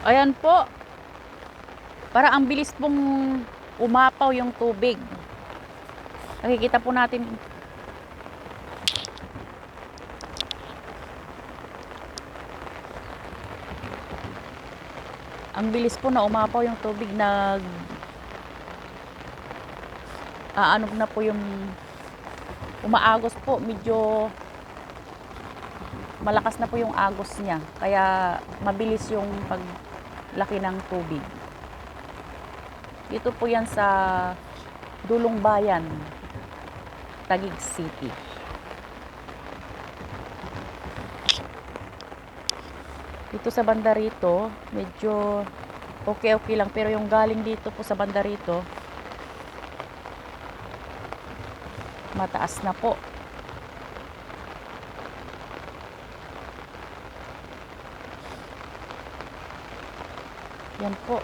Ayan po, para ang bilis pong umapaw yung tubig. Nakikita po natin. Ang bilis po na umapaw yung tubig. Ano na po yung umaagos po. Medyo malakas na po yung agos niya. Kaya mabilis yung paglaki ng tubig. Dito po yan sa Dulong Bayan, Taguig City. Dito sa banda rito, medyo okay lang. Pero yung galing dito po sa banda rito, mataas na po. Yan po.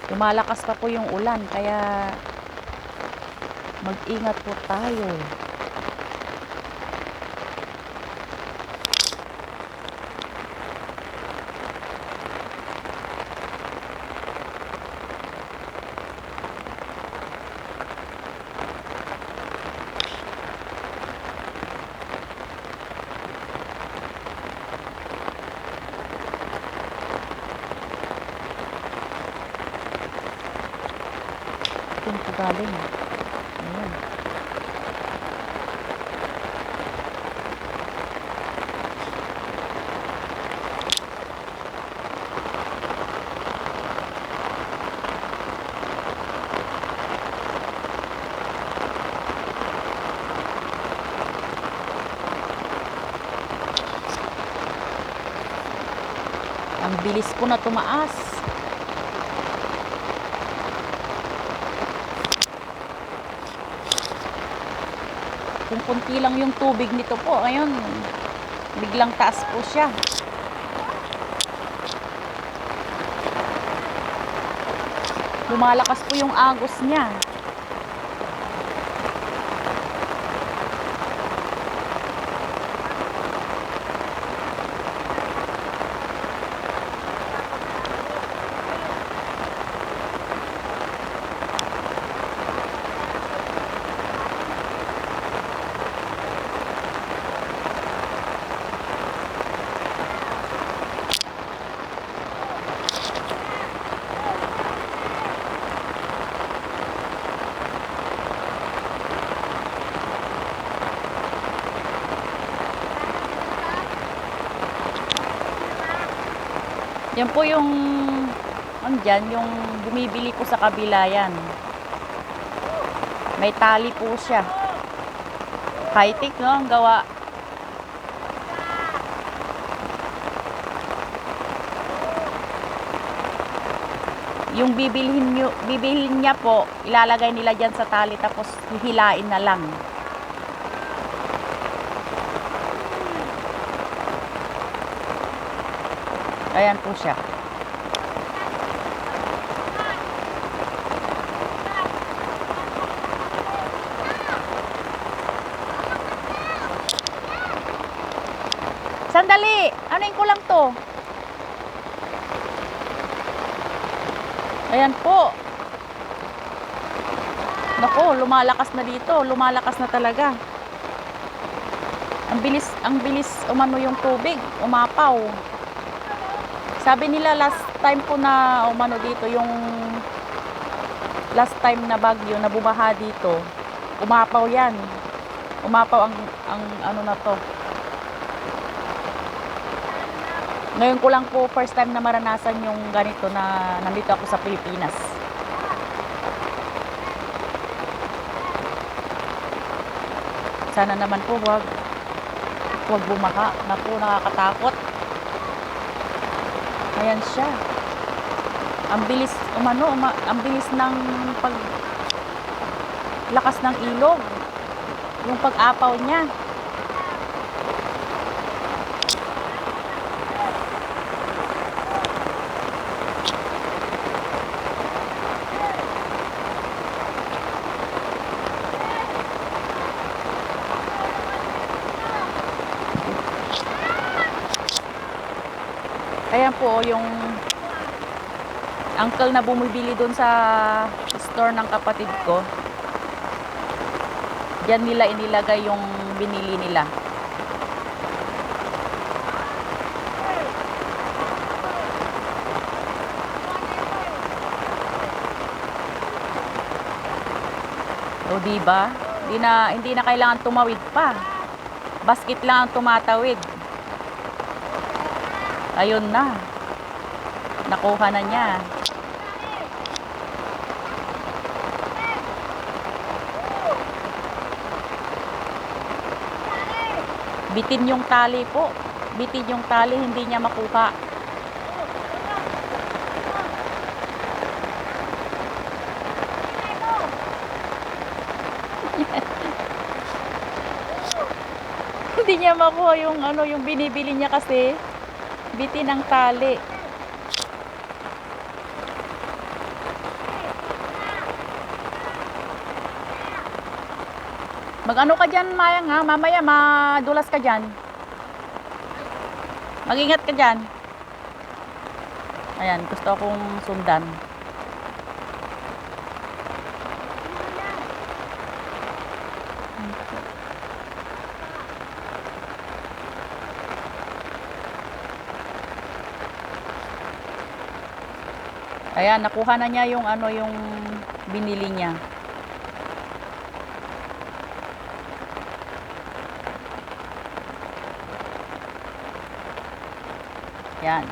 Lumalakas pa po yung ulan, kaya mag-ingat po tayo. Ito po galing. Ayan. Ang bilis po na tumaas. Kung kunti lang yung tubig nito po, ayun, biglang taas po siya. Lumalakas po yung agos niya. Yan po yung andyan, yung bumibili po sa kabila yan. May tali po siya. High-tech, no? Ang gawa. Yung bibilhin niya po, ilalagay nila dyan sa tali, tapos hihilain na lang. Ayan po siya. Sandali! Anuin ko lang to. Ayan po. Naku, lumalakas na dito. Lumalakas na talaga. Ang bilis umano yung tubig. Umapaw. Sabi nila last time po na umano dito, yung last time na bagyo na bumaha dito, umapaw yan. Umapaw ang ano na to. Ngayon ko lang po first time na maranasan yung ganito na nandito ako sa Pilipinas. Sana naman po wag. Huwag bumaha. Naku, nakakatakot. Ayan siya. Ang bilis ang bilis ng lakas ng ilog. Yung pag-apaw niya. Ayan po yung uncle na bumibili doon sa store ng kapatid ko. Diyan nila inilagay yung binili nila. O diba? Hindi na kailangan tumawid pa. Basket lang ang tumatawid. Ayun na. Nakuha na niya. Bitin yung tali po. Bitin yung tali, hindi niya makuha. Hindi niya makuha yung yung binibili niya kasi bitin ang tali. Mag-ano ka dyan, Mayang, ha? Mamaya madulas ka dyan. Mag-ingat ka dyan. Ayan, gusto akong sundan. Ayan, nakuha na niya yung yung binili niya. Yan.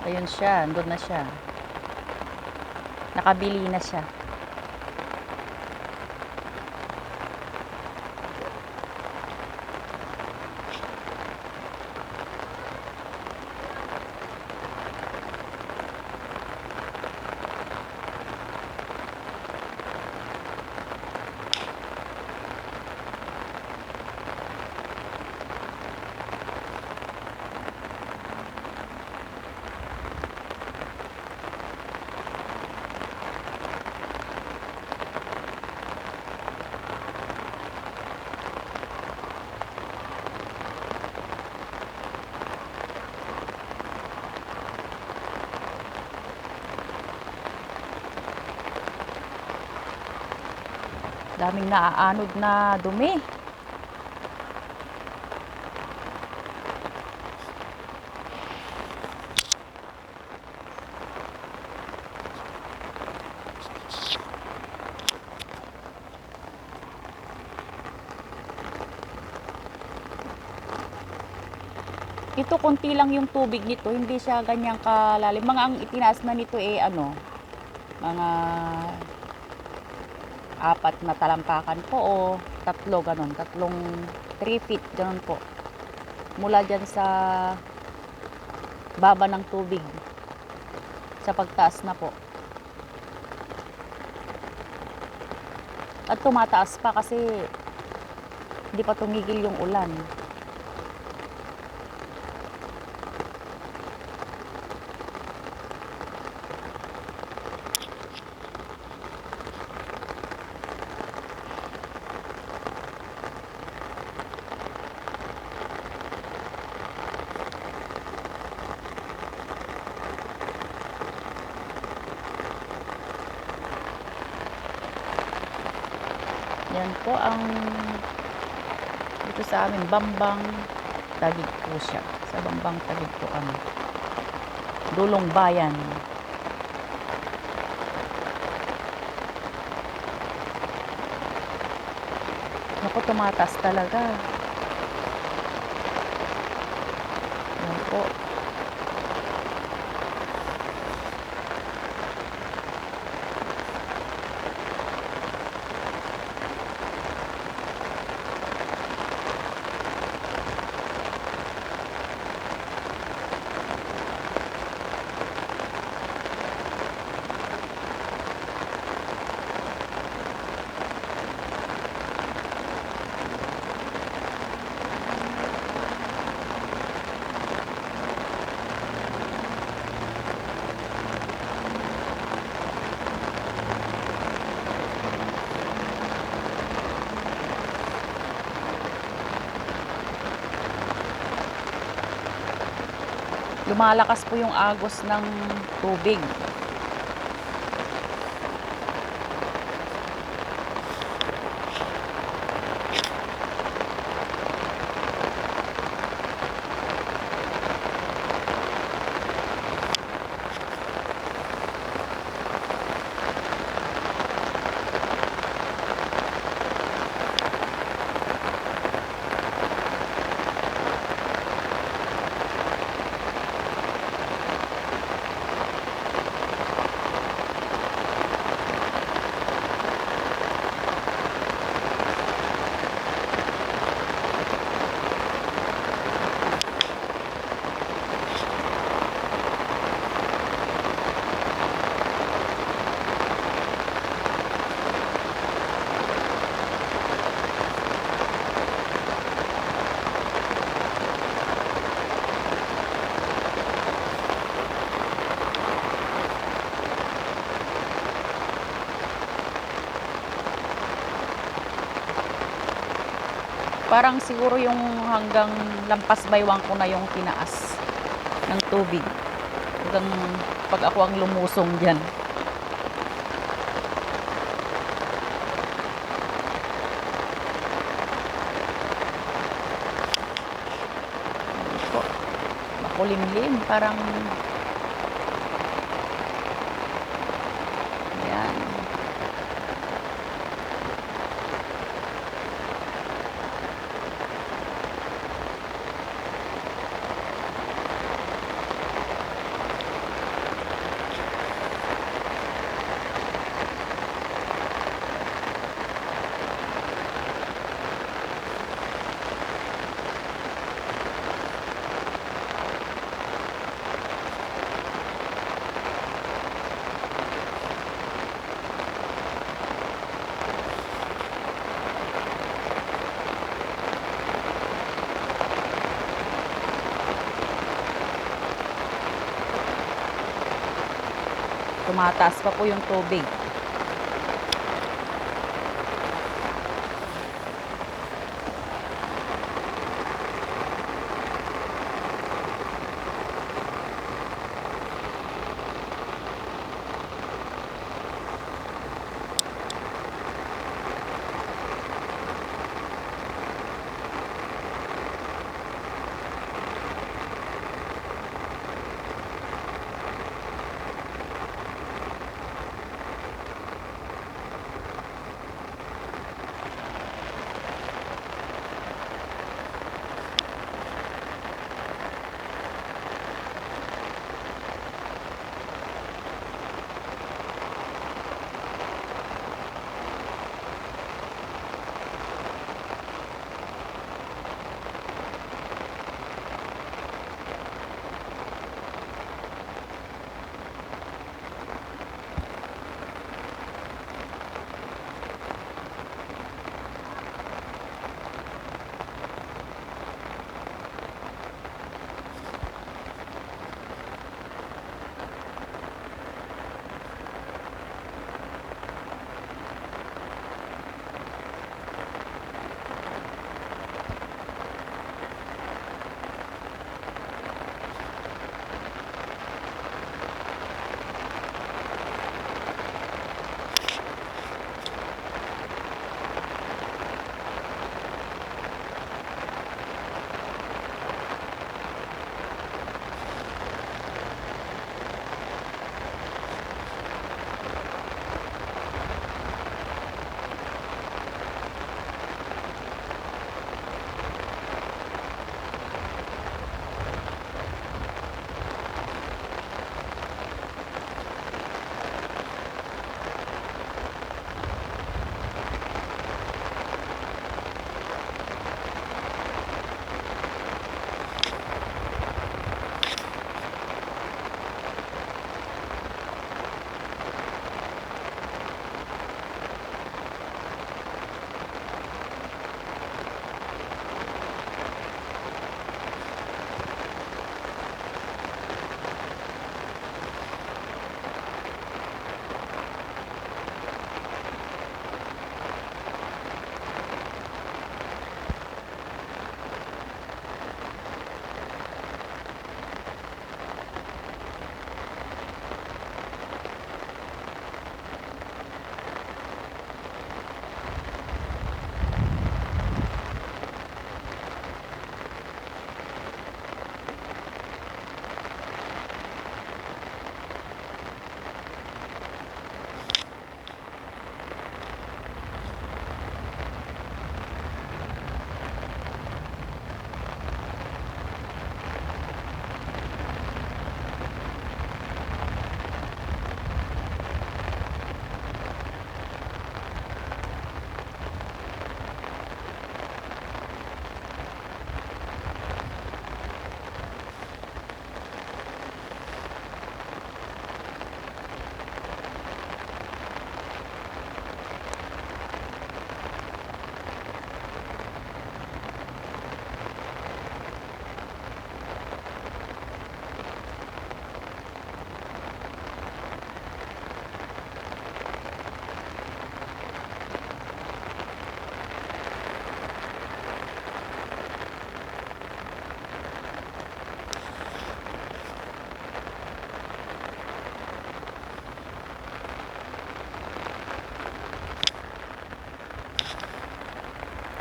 Ayun siya, andun na siya. Nakabili na siya. Daming naaanod na dumi. Ito konti lang yung tubig nito, hindi siya ganyang kalalim. Mga ang itinaas na nito mga 4 na talampakan po o 3 ganon, 3 feet ganon po. Mula dyan sa baba ng tubig sa pagtaas na po. At tumataas pa kasi hindi pa tumigil yung ulan. Yan po ang dito sa amin, Bambang Taguig po siya. Sa Bambang Taguig po kami. Dulong Bayan. Naku, tumatas talaga. Yan po. Lumalakas po yung agos ng tubig. Parang siguro yung hanggang lampas baywang ko na yung tinaas ng tubig. Hanggang pag ako ang lumusong dyan. Makulimlim, parang yan. Tumataas pa po yung tubig.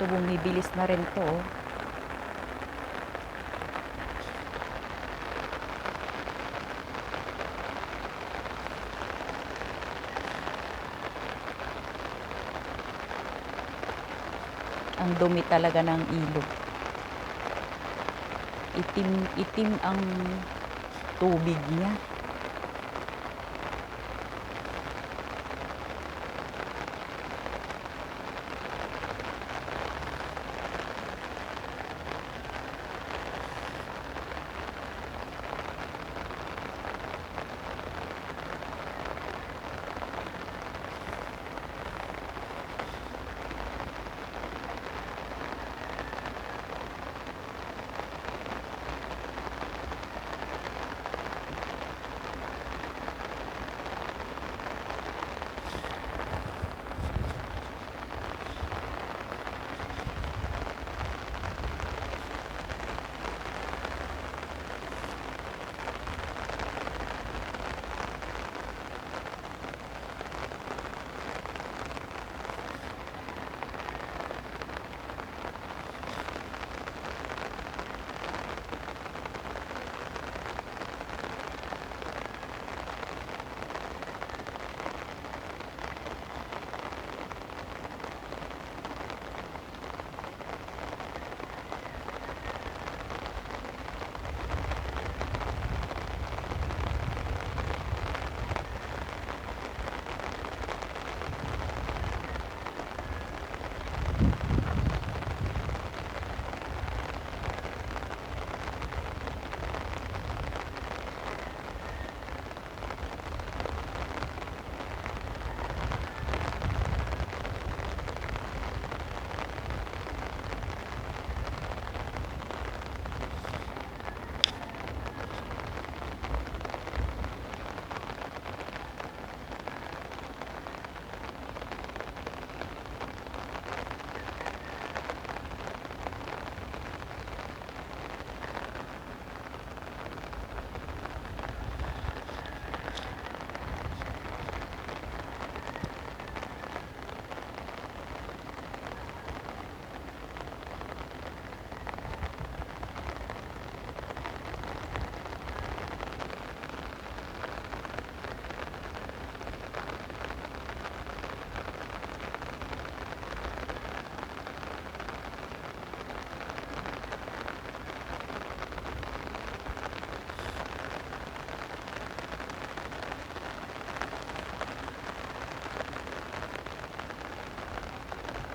Ito bumibilis na rin to. Oh. Ang dumi talaga ng ilog. Itim ang tubig niya.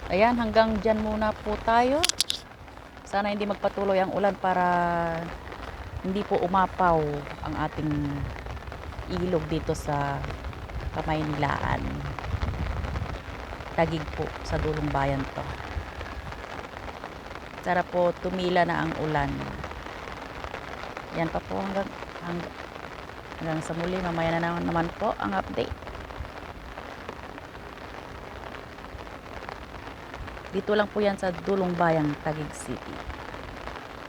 Ayan, hanggang dyan muna po tayo. Sana hindi magpatuloy ang ulan para hindi po umapaw ang ating ilog dito sa Kamaynilaan. Tagig po sa dulong bayan to. Sana po tumila na ang ulan. Yan pa po hanggang sa muli. Mamaya na naman po ang update. Dito lang po yan sa Dulong Bayang, Taguig City.